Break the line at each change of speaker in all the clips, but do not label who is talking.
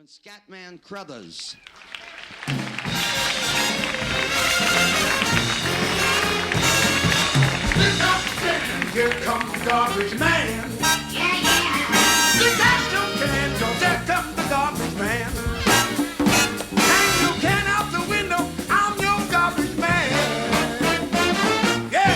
gentlemen, Scatman Crothers.
Here comes the garbage man.
Yeah, yeah.
The trash don't can, 'cause there comes the garbage man. Hang your can out the window, I'm your garbage man. Yeah.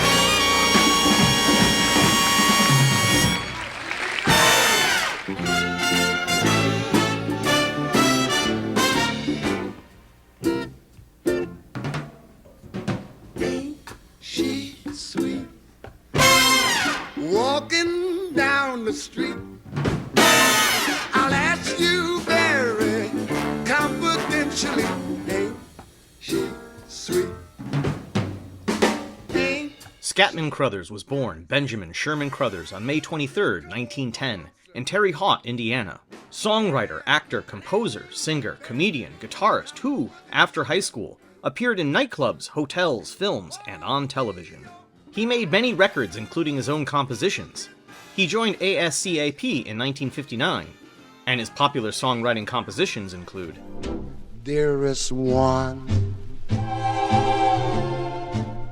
Ain't she sweet? Walking down the street, I'll ask you very confidentially, ain't she sweet? Ain't
Scatman Crothers was born Benjamin Sherman Crothers on May 23, 1910, in Terre Haute, Indiana. Songwriter, actor, composer, singer, comedian, guitarist who, after high school, appeared in nightclubs, hotels, films, and on television. He made many records, including his own compositions. He joined ASCAP in 1959, and his popular songwriting compositions include
dearest one,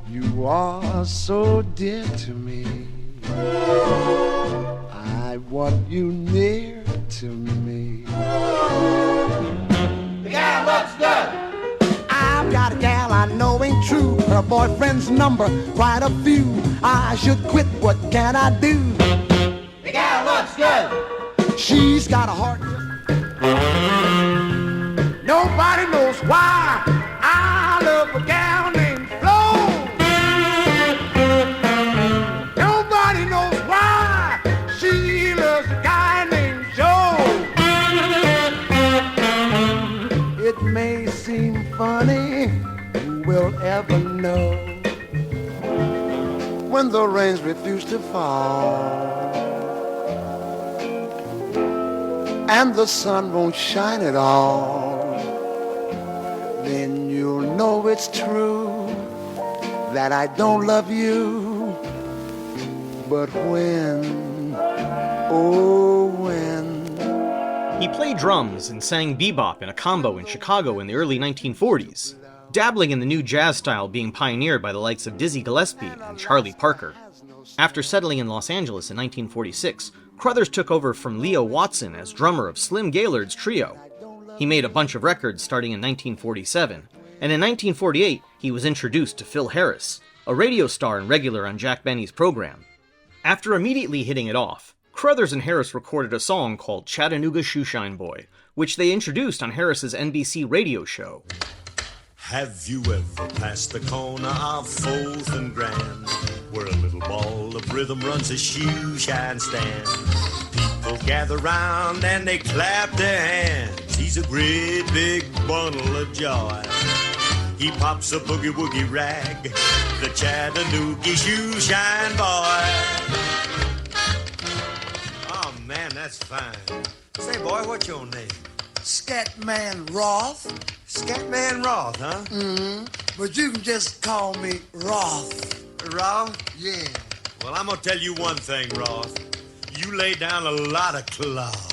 you are so dear to me. I want you near to me. The gal looks good. I've got a gal I know ain't true. Her boyfriend's number, quite a few. I should quit, what can I do? The gal looks good. She's got a heart. Nobody knows why I love a gal named Flo. Nobody knows why she loves a guy named Joe. It may seem funny, who will ever know when the rains refuse to fall and the sun won't shine at all, then you'll know it's true that I don't love you. But when, oh when,
He played drums and sang bebop in a combo in Chicago in the early 1940s, dabbling in the new jazz style being pioneered by the likes of Dizzy Gillespie and Charlie Parker. After settling in Los Angeles in 1946, Crothers took over from Leo Watson as drummer of Slim Gaillard's trio. He made a bunch of records starting in 1947, and in 1948 he was introduced to Phil Harris, a radio star and regular on Jack Benny's program. After immediately hitting it off, Crothers and Harris recorded a song called Chattanooga Shoeshine Boy, which they introduced on Harris's NBC radio show.
Have you ever passed the corner of 4th and Grand, where a little ball of rhythm runs a shoe shine stand? People gather round and they clap their hands. He's a great big bundle of joy. He pops a boogie woogie rag, the Chattanooga shoe shine boy. Oh man, that's fine. Say boy, what's your name?
Scatman Roth.
Scatman Roth, huh?
Mm-hmm. But you can just call me Roth.
Roth?
Yeah.
Well, I'm gonna tell you one thing, Roth. You lay down a lot of cloth.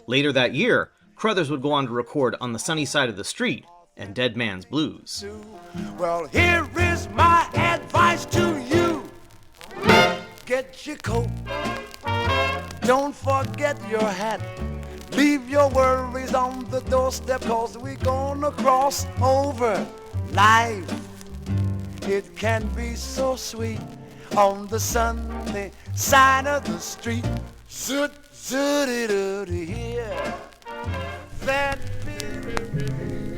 Later that year, Crothers would go on to record On the Sunny Side of the Street and Dead Man's Blues.
Well, here is my advice to you. Get your coat. Don't forget your hat. Leave your worries on the doorstep, 'cause we're gonna cross over. Life, it can be so sweet on the sunny side of the street. Zoot, zooty-dooty, here. That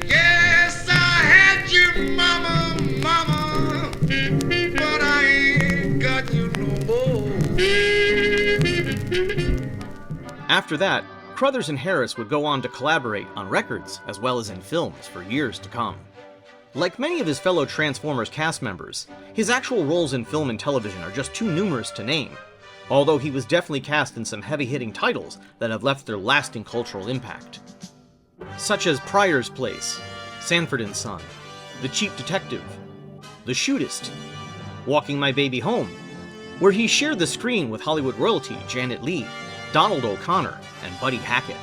yes, I had you, mama, mama, but I ain't got you no more.
After that, Crothers and Harris would go on to collaborate on records as well as in films for years to come. Like many of his fellow Transformers cast members, his actual roles in film and television are just too numerous to name, although he was definitely cast in some heavy-hitting titles that have left their lasting cultural impact. Such as Pryor's Place, Sanford and Son, The Cheap Detective, The Shootist, Walking My Baby Home, where he shared the screen with Hollywood royalty Janet Leigh, Donald O'Connor, and Buddy Hackett.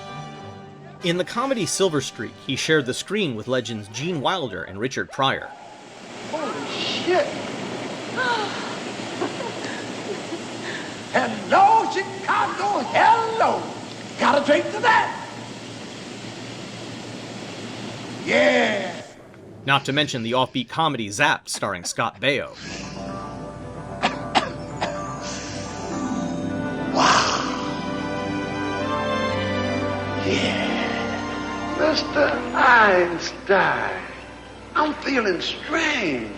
In the comedy Silver Streak, he shared the screen with legends Gene Wilder and Richard Pryor.
Holy shit! Hello, Chicago, hello! Gotta drink to that! Yeah!
Not to mention the offbeat comedy Zapped starring Scott Baio.
Mr. Einstein, I'm feeling strange.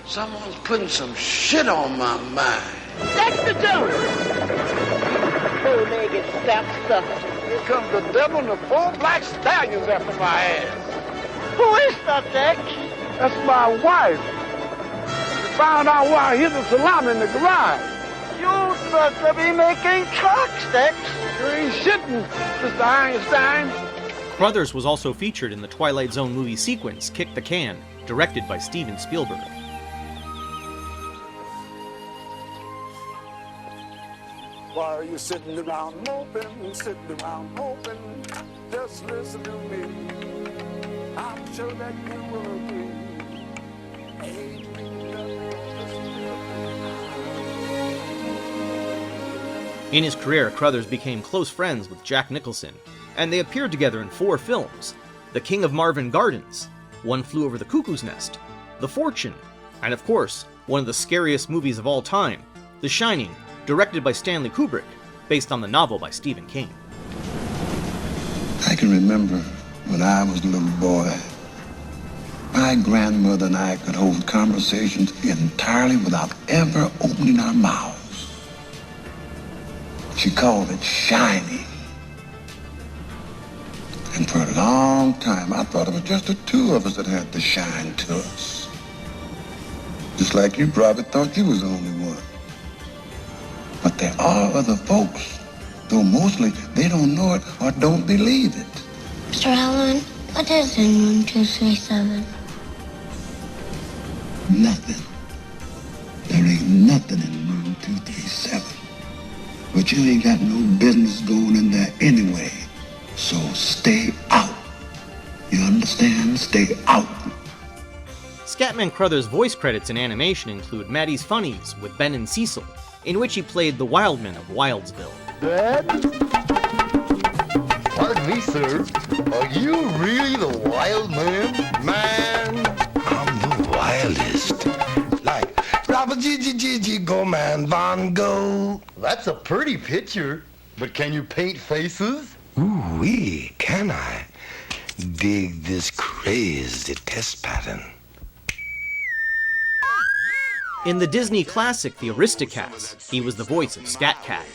Someone's putting some shit on my mind.
That's the joke! Four-legged sapsucker.
Here comes the devil and the 4 black stallions after my ass.
Who is that, Dex?
That's my wife. We found out why I hid the salami in the garage.
You supposed to be making trucks, Dex.
You ain't shitting, Mr. Einstein.
Crothers was also featured in the Twilight Zone movie sequence Kick the Can, directed by Steven Spielberg.
Why are you sitting around moping, Just listen to me. I'm sure that you will agree.
In his career, Crothers became close friends with Jack Nicholson, and they appeared together in 4 films: The King of Marvin Gardens, One Flew Over the Cuckoo's Nest, The Fortune, and of course, one of the scariest movies of all time, The Shining, directed by Stanley Kubrick, based on the novel by Stephen King.
I can remember when I was a little boy, my grandmother and I could hold conversations entirely without ever opening our mouths. She called it shining. And for a long time, I thought it was just the 2 of us that had to shine to us. Just like you probably thought you was the only one. But there are other folks, though mostly they don't know it or don't believe it.
Mr. Allen, what is in 1237?
Nothing. There ain't nothing in 1237. But you ain't got no business going in there anyway. So stay out. You understand? Stay out.
Scatman Crothers' voice credits in animation include Matties Funnies with Ben and Cecil, in which he played the Wildman of Wildsville.
Dad? Pardon me, sir. Are you really the wild man? Man, I'm the wildest. Like Robert Gigi Go Man Von Go. That's a pretty picture, but can you paint faces? Ooh-wee, can I? Dig this crazy test pattern.
In the Disney classic The Aristocrats, he was the voice of Scat Cat.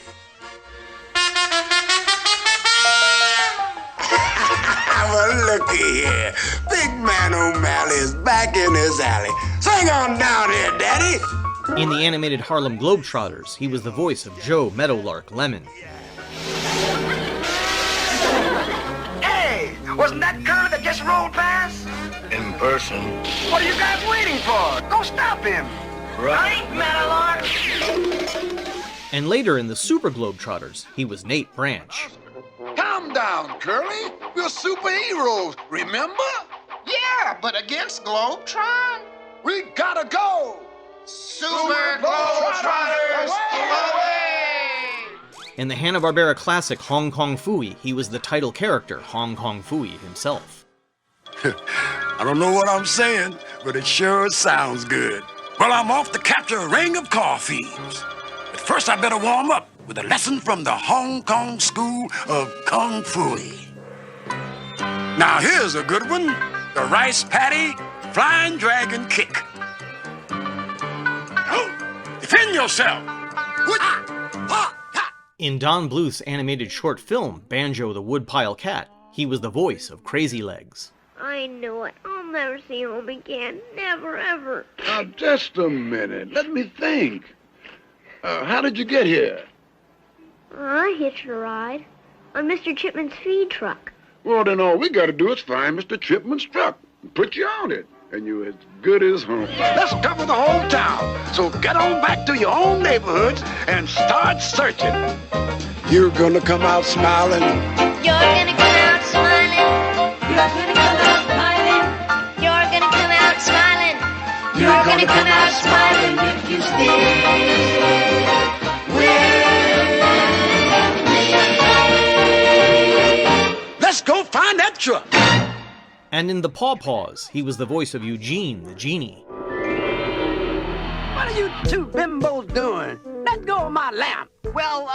Well, looky here. Big Man O'Malley is back in his alley. Sing on down here, Daddy.
In the animated Harlem Globetrotters, he was the voice of Joe Meadowark Lemon.
Hey, wasn't that curve that just rolled past?
In person.
What are you guys waiting for? Go stop him. Right, Meadowark?
And later in the Super Globetrotters, he was Nate Branch.
Calm down, Curly. We're superheroes, remember?
Yeah, but against Globetron?
We gotta go.
Super Globetrotters away!
In the Hanna-Barbera classic Hong Kong Phooey, he was the title character, Hong Kong Phooey himself.
I don't know what I'm saying, but it sure sounds good. Well, I'm off to capture a ring of car thieves. But first I better warm up with a lesson from the Hong Kong School of Kung Fu. Now here's a good one. The Rice Patty Flying Dragon Kick. Oh, defend yourself.
In Don Bluth's animated short film, Banjo the Woodpile Cat, he was the voice of Crazy Legs.
I knew it. I'll never see home again. Never, ever.
Now, just a minute. Let me think. How did you get here?
I hitched a ride on Mr. Chipman's feed truck.
Well, then all we gotta do is find Mr. Chipman's truck and put you on it, and you're as good as home. Let's cover the whole town, so get on back to your own neighborhoods and start searching. You're gonna come out smiling.
You're gonna come out smiling.
can I smile if you stay with me?
Let's go find that truck.
And in The Paw Paws, he was the voice of Eugene the Genie.
What are you two bimbos doing? Let go of my lamp.
Well,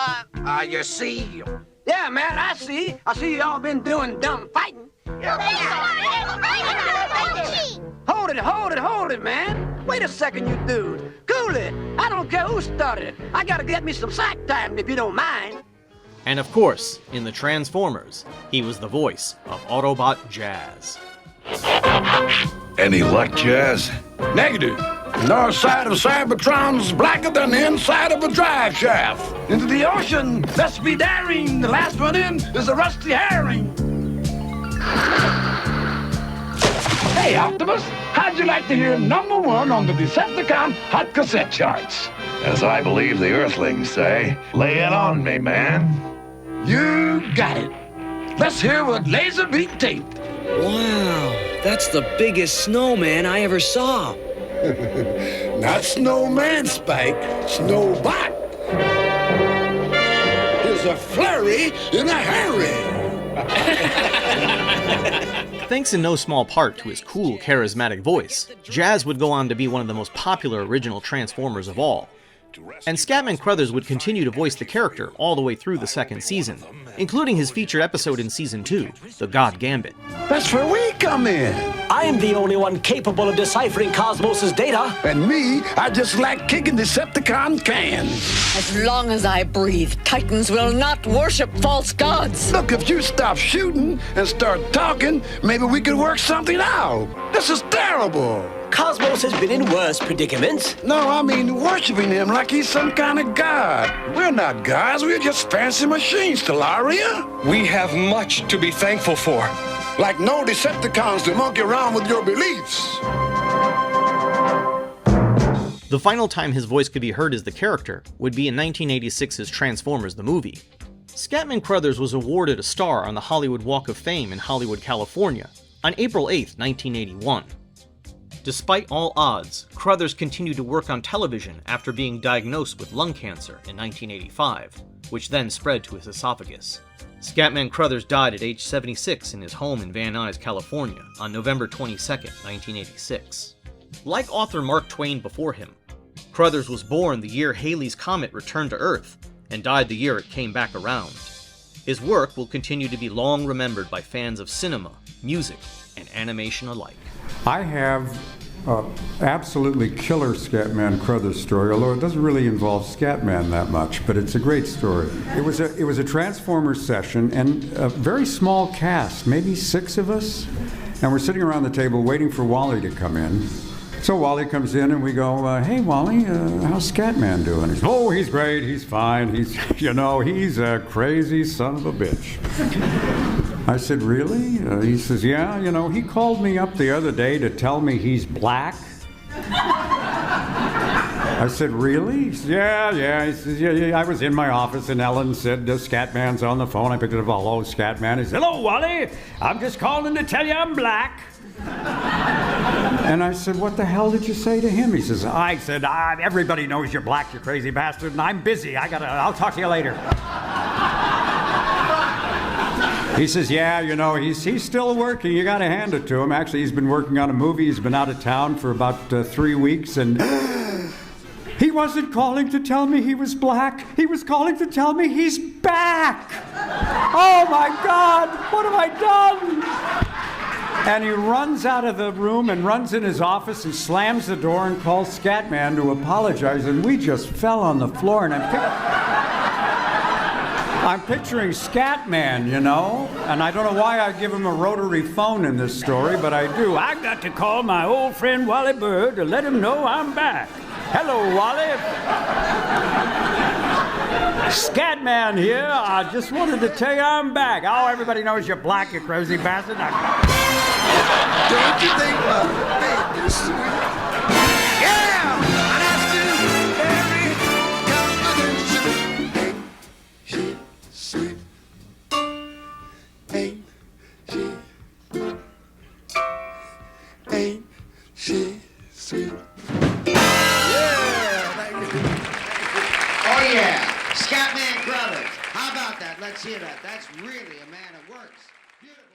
you see?
Yeah, man, I see. I see y'all been doing dumb fighting. Hold it, man. Wait a second, you dude. Cool it. I don't care who started it. I gotta get me some sack time if you don't mind.
And of course, in the Transformers, he was the voice of Autobot Jazz.
Any luck, Jazz?
Negative. The north side of Cybertron's blacker than the inside of a drive shaft. Into the ocean, let's be daring. The last one in is a rusty herring. Hey, Optimus, how'd you like to hear #1 on the Decepticon Hot Cassette charts?
As I believe the Earthlings say, lay it on me, man.
You got it. Let's hear what Laserbeak taped.
Wow, that's the biggest snowman I ever saw.
Not Snowman, Spike. Snowbot. Here's a flurry in a hurry.
Thanks in no small part to his cool, charismatic voice, Jazz would go on to be one of the most popular original Transformers of all. And Scatman Crothers would continue to voice the character all the way through the second season, including his featured episode in Season 2, the God Gambit.
That's where we come in.
I am the only one capable of deciphering Cosmos' data.
And me, I just like kicking Decepticon cans.
As long as I breathe, Titans will not worship false gods.
Look, if you stop shooting and start talking, maybe we could work something out. This is terrible.
Cosmos has been in worse predicaments.
No, I mean worshiping him like he's some kind of god. We're not gods, we're just fancy machines, Stellaria.
We have much to be thankful for.
Like no Decepticons to monkey around with your beliefs.
The final time his voice could be heard as the character would be in 1986's Transformers the movie. Scatman Crothers was awarded a star on the Hollywood Walk of Fame in Hollywood, California, on April 8, 1981. Despite all odds, Crothers continued to work on television after being diagnosed with lung cancer in 1985, which then spread to his esophagus. Scatman Crothers died at age 76 in his home in Van Nuys, California, on November 22, 1986. Like author Mark Twain before him, Crothers was born the year Halley's Comet returned to Earth, and died the year it came back around. His work will continue to be long remembered by fans of cinema, music, and animation alike.
I have absolutely killer Scatman Crothers story, although it doesn't really involve Scatman that much, but it's a great story. It was a Transformers session and a very small cast, maybe 6 of us, and we're sitting around the table waiting for Wally to come in. So Wally comes in and we go, hey Wally, how's Scatman doing? He says, oh, he's great, he's fine, he's he's a crazy son of a bitch. I said, really? He says, yeah, he called me up the other day to tell me he's black. I said, really? He says, yeah. He says, yeah, I was in my office and Ellen said, Scatman's on the phone. I picked it up, hello, Scatman. He said, hello, Wally. I'm just calling to tell you I'm black. And I said, what the hell did you say to him? He says, I said, everybody knows you're black, you crazy bastard, and I'm busy. I'll talk to you later. He says, yeah, he's still working. You got to hand it to him. Actually, he's been working on a movie. He's been out of town for about 3 weeks, and he wasn't calling to tell me he was black. He was calling to tell me he's back. Oh, my God, what have I done? And he runs out of the room and runs in his office and slams the door and calls Scatman to apologize, and we just fell on the floor, and I'm picturing Scatman, and I don't know why I give him a rotary phone in this story, but I do. I got to call my old friend Wally Bird to let him know I'm back. Hello, Wally. Scatman here. I just wanted to tell you I'm back. Oh, everybody knows you're black, you crazy bastard.
Don't you think baby sweet? Yeah! And I still very confident. Ain't she sweet? Ain't she? Ain't she sweet?
Let's hear that. That's really a man of works. Beautiful.